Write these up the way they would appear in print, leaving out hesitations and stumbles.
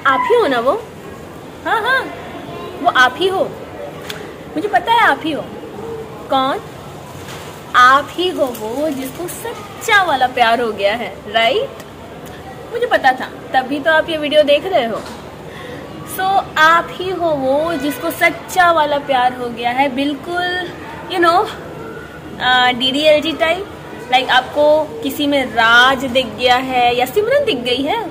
आप ही हो ना वो? हाँ हाँ, वो आप ही हो, मुझे पता है आप ही हो। कौन? आप ही हो वो जिसको सच्चा वाला प्यार हो गया है, राइट? मुझे पता था, तभी तो आप ये वीडियो देख रहे हो। सो आप ही हो वो जिसको सच्चा वाला प्यार हो गया है, बिल्कुल you know DDLG type. Like आपको किसी में राज दिख गया है या सिमरन दिख गई है।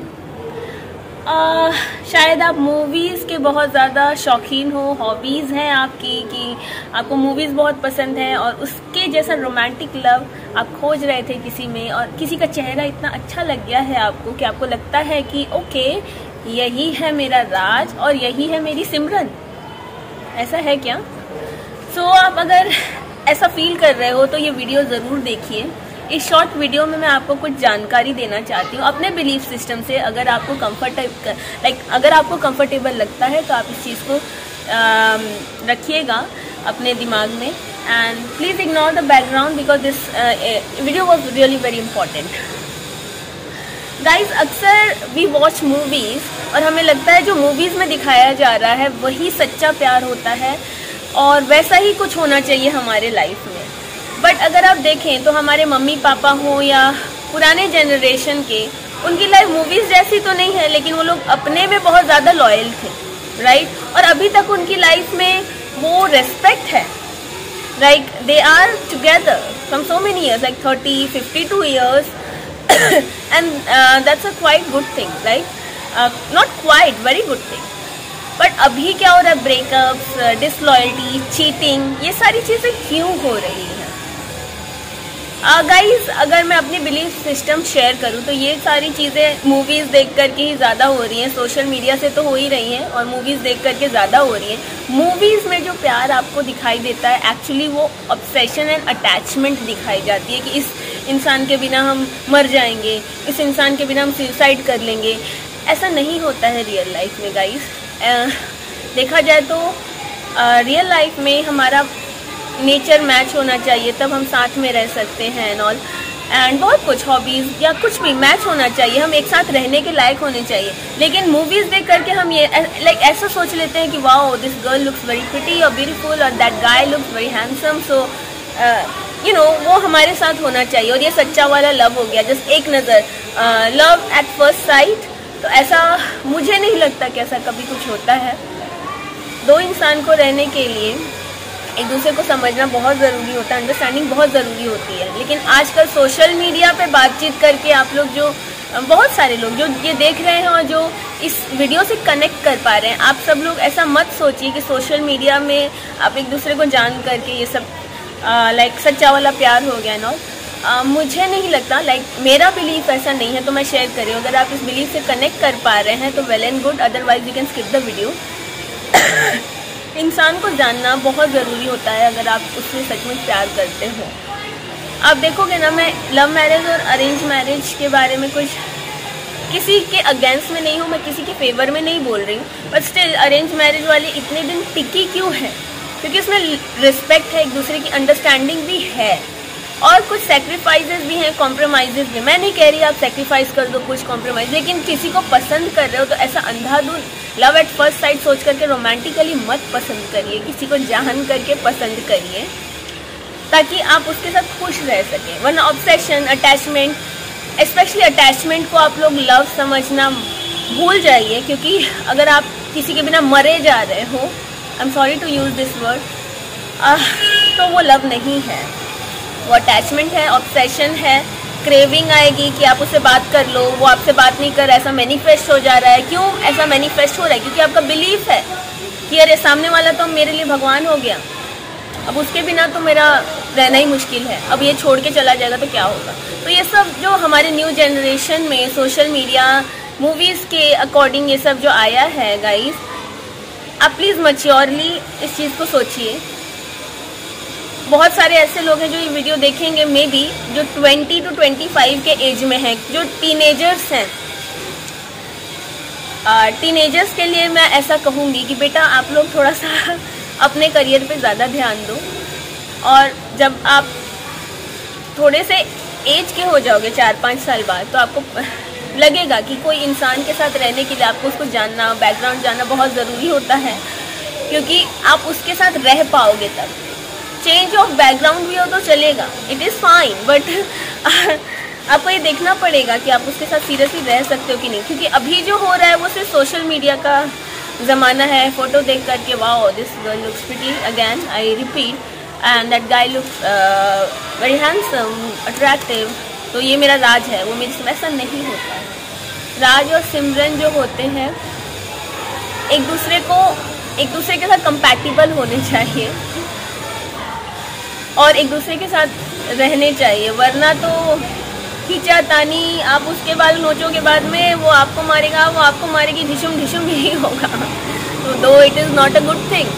शायद आप मूवीज़ के बहुत ज़्यादा शौकीन हो, हॉबीज़ हैं आपकी कि आपको मूवीज़ बहुत पसंद है और उसके जैसा रोमांटिक लव आप खोज रहे थे किसी में, और किसी का चेहरा इतना अच्छा लग गया है आपको कि आपको लगता है कि ओके यही है मेरा राज और यही है मेरी सिमरन। ऐसा है क्या? सो आप अगर ऐसा फील कर रहे हो तो ये वीडियो ज़रूर देखिए। इस शॉर्ट वीडियो में मैं आपको कुछ जानकारी देना चाहती हूँ अपने बिलीफ सिस्टम से। अगर आपको अगर आपको कंफर्टेबल लगता है तो आप इस चीज़ को रखिएगा अपने दिमाग में, and please ignore the background because this video was really very important. Guys, अक्सर वी वॉच मूवीज़ और हमें लगता है जो मूवीज़ में दिखाया जा रहा है वही सच्चा प्यार होता है और वैसा ही कुछ होना चाहिए हमारे लाइफ में। बट अगर आप देखें तो हमारे मम्मी पापा हो या पुराने जनरेशन के, उनकी लाइफ मूवीज़ जैसी तो नहीं है, लेकिन वो लोग अपने में बहुत ज़्यादा लॉयल थे, राइट? और अभी तक उनकी लाइफ में वो रेस्पेक्ट है। Like they are together from so many years, like 30-52 years, and that's a quite good thing, like not quite, very good thing. But अभी क्या हो रहा है? ब्रेकअप्स, डिसलॉयल्टी, चीटिंग, ये सारी चीज़ें क्यों हो रही हैं? गाइज, अगर मैं अपनी बिलीफ सिस्टम शेयर करूँ तो ये सारी चीज़ें मूवीज़ देख कर के ही ज़्यादा हो रही हैं। सोशल मीडिया से तो हो ही रही हैं और मूवीज़ देख कर के ज़्यादा हो रही हैं। मूवीज़ में जो प्यार आपको दिखाई देता है एक्चुअली वो ऑब्सेशन एंड अटैचमेंट दिखाई जाती है कि इस इंसान के बिना हम मर जाएंगे, इस इंसान के बिना हम सुसाइड कर लेंगे। ऐसा नहीं होता है रियल लाइफ में गाइज। देखा जाए तो रियल लाइफ में हमारा नेचर मैच होना चाहिए, तब हम साथ में रह सकते हैं एंड ऑल, एंड बहुत कुछ हॉबीज़ या कुछ भी मैच होना चाहिए, हम एक साथ रहने के लायक होने चाहिए। लेकिन मूवीज़ देख करके हम ये ऐसा सोच लेते हैं कि wow this girl looks very pretty और ब्यूटीफुल और that guy looks very handsome, so you know वो हमारे साथ होना चाहिए और ये सच्चा वाला लव हो गया, जस्ट एक नज़र, लव एट फर्स्ट साइट। तो ऐसा मुझे नहीं लगता कि ऐसा कभी कुछ होता है। दो इंसान को रहने के लिए एक दूसरे को समझना बहुत ज़रूरी होता है, अंडरस्टैंडिंग बहुत ज़रूरी होती है। लेकिन आजकल सोशल मीडिया पे बातचीत करके आप लोग जो बहुत सारे लोग जो ये देख रहे हैं और जो इस वीडियो से कनेक्ट कर पा रहे हैं, आप सब लोग ऐसा मत सोचिए कि सोशल मीडिया में आप एक दूसरे को जान करके ये सब लाइक सच्चा वाला प्यार हो गया ना। मुझे नहीं लगता, लाइक मेरा बिलीफ ऐसा नहीं है तो मैं शेयर कर रही हूँ। अगर आप इस बिलीफ से कनेक्ट कर पा रहे हैं तो well and good, otherwise you can skip the video. इंसान को जानना बहुत ज़रूरी होता है अगर आप उससे सच में प्यार करते हो। आप देखोगे ना, मैं लव मैरिज और अरेंज मैरिज के बारे में कुछ किसी के अगेंस्ट में नहीं हूँ, मैं किसी के फेवर में नहीं बोल रही हूँ, बट स्टिल अरेंज मैरिज वाली इतने दिन टिकी क्यों है? क्योंकि उसमें रिस्पेक्ट है, एक दूसरे की अंडरस्टैंडिंग भी है और कुछ सेक्रीफाइसेस भी हैं, कॉम्प्रोमाइज़ेस भी। मैं नहीं कह रही आप सेक्रीफाइस कर दो कुछ कॉम्प्रोमाइज़, लेकिन किसी को पसंद कर रहे हो तो ऐसा अंधाधुन लव एट फर्स्ट साइट सोच करके रोमांटिकली मत पसंद करिए। किसी को जान करके पसंद करिए ताकि आप उसके साथ खुश रह सकें। वरना ऑब्सेशन, अटैचमेंट, स्पेशली अटैचमेंट को आप लोग लव समझना भूल जाइए, क्योंकि अगर आप किसी के बिना मरे जा रहे हो, I am sorry to use this word, तो वो लव नहीं है, वो अटैचमेंट है, ऑब्सेशन है। क्रेविंग आएगी कि आप उससे बात कर लो, वो आपसे बात नहीं कर, ऐसा मैनिफेस्ट हो जा रहा है। क्यों ऐसा मैनिफेस्ट हो रहा है? क्योंकि आपका बिलीफ है कि अरे सामने वाला तो मेरे लिए भगवान हो गया, अब उसके बिना तो मेरा रहना ही मुश्किल है, अब ये छोड़ के चला जाएगा तो क्या होगा। तो ये सब जो हमारे न्यू जनरेशन में सोशल मीडिया, मूवीज़ के अकॉर्डिंग ये सब जो आया है गाइस, आप प्लीज़ मैच्योरली इस चीज़ को सोचिए। बहुत सारे ऐसे लोग हैं जो ये वीडियो देखेंगे, मे बी जो 20 to 25 के एज में हैं, जो टीनेजर्स हैं। टीनेजर्स के लिए मैं ऐसा कहूँगी कि बेटा आप लोग थोड़ा सा अपने करियर पे ज़्यादा ध्यान दो, और जब आप थोड़े से एज के हो जाओगे 4-5 साल बाद, तो आपको लगेगा कि कोई इंसान के साथ रहने के लिए आपको उसको जानना, बैकग्राउंड जानना बहुत ज़रूरी होता है, क्योंकि आप उसके साथ रह पाओगे तब। चेंज ऑफ बैकग्राउंड भी हो तो चलेगा, इट इज़ फाइन, बट आपको ये देखना पड़ेगा कि आप उसके साथ सीरियसली रह सकते हो कि नहीं, क्योंकि अभी जो हो रहा है वो सिर्फ सोशल मीडिया का ज़माना है। फ़ोटो देख करके wow this girl looks pretty, again I repeat, and that guy looks very handsome, attractive, तो ये मेरा राज है, वो मेरे से ऐसा नहीं होता है। राज और सिमरन जो होते हैं एक दूसरे के साथ कंपैटिबल होने चाहिए और एक दूसरे के साथ रहने चाहिए, वरना तो खींचातानी, आप उसके बाल नोचोगे बाद में, वो आपको मारेगा, वो आपको मारेगी, ढिशुम ढिशुम यही होगा। तो दो it is not a good thing.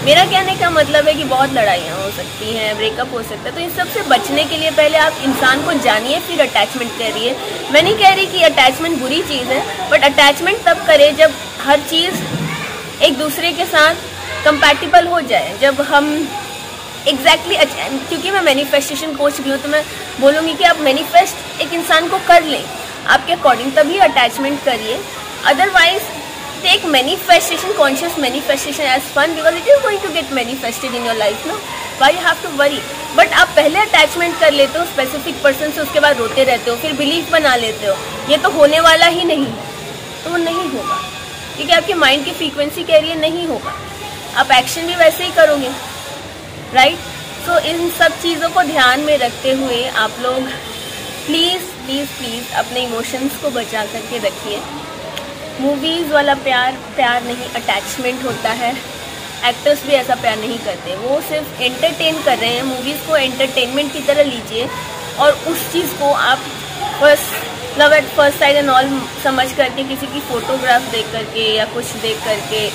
मेरा कहने का मतलब है कि बहुत लड़ाइयाँ हो सकती हैं, ब्रेकअप हो सकता है, तो इन सब से बचने के लिए पहले आप इंसान को जानिए, फिर अटैचमेंट करिए। मैं नहीं कह रही कि अटैचमेंट बुरी चीज़ है, बट अटैचमेंट तब करें जब हर चीज़ एक दूसरे के साथ कंपैटिबल हो जाए, जब हम एग्जैक्टली क्योंकि मैं मैनिफेस्टेशन कोच भी हूँ, तो मैं बोलूँगी कि आप मैनिफेस्ट एक इंसान को कर लें आपके अकॉर्डिंग, तभी अटैचमेंट करिए। Otherwise take manifestation, conscious manifestation as fun, because it is going to get manifested in your life ना, why you have to worry. But आप पहले अटैचमेंट कर लेते हो स्पेसिफिक पर्सन से, उसके बाद रोते रहते हो, फिर बिलीफ बना लेते हो ये तो होने वाला ही नहीं, तो वो नहीं होगा, क्योंकि आपके माइंड की फ्रीक्वेंसी कह रही है नहीं होगा। आप एक्शन भी वैसे ही करोगे, राइट। सो इन सब चीज़ों को ध्यान में रखते हुए आप लोग प्लीज़ प्लीज़ प्लीज़ अपने इमोशंस को बचा करके रखिए। मूवीज़ वाला प्यार नहीं, अटैचमेंट होता है। एक्टर्स भी ऐसा प्यार नहीं करते, वो सिर्फ एंटरटेन कर रहे हैं। मूवीज़ को एंटरटेनमेंट की तरह लीजिए और उस चीज़ को आप बस love at first sight and all समझ करके, किसी की फ़ोटोग्राफ देख करके या कुछ देख करके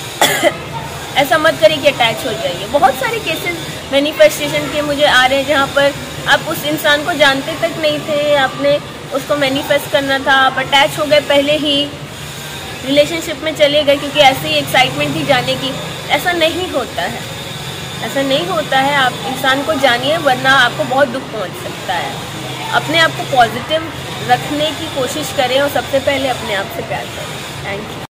ऐसा मत करिए कि अटैच हो जाइए। बहुत सारे केसेस मैनिफेस्टेशन के मुझे आ रहे हैं जहाँ पर आप उस इंसान को जानते तक नहीं थे, आपने उसको मैनिफेस्ट करना था, आप अटैच हो गए, पहले ही रिलेशनशिप में चले गए क्योंकि ऐसे ही एक्साइटमेंट थी जाने की। ऐसा नहीं होता है, ऐसा नहीं होता है। आप इंसान को जानिए, वरना आपको बहुत दुख पहुँच सकता है। अपने आप को पॉजिटिव रखने की कोशिश करें और सबसे पहले अपने आप से प्यार करें। Thank you.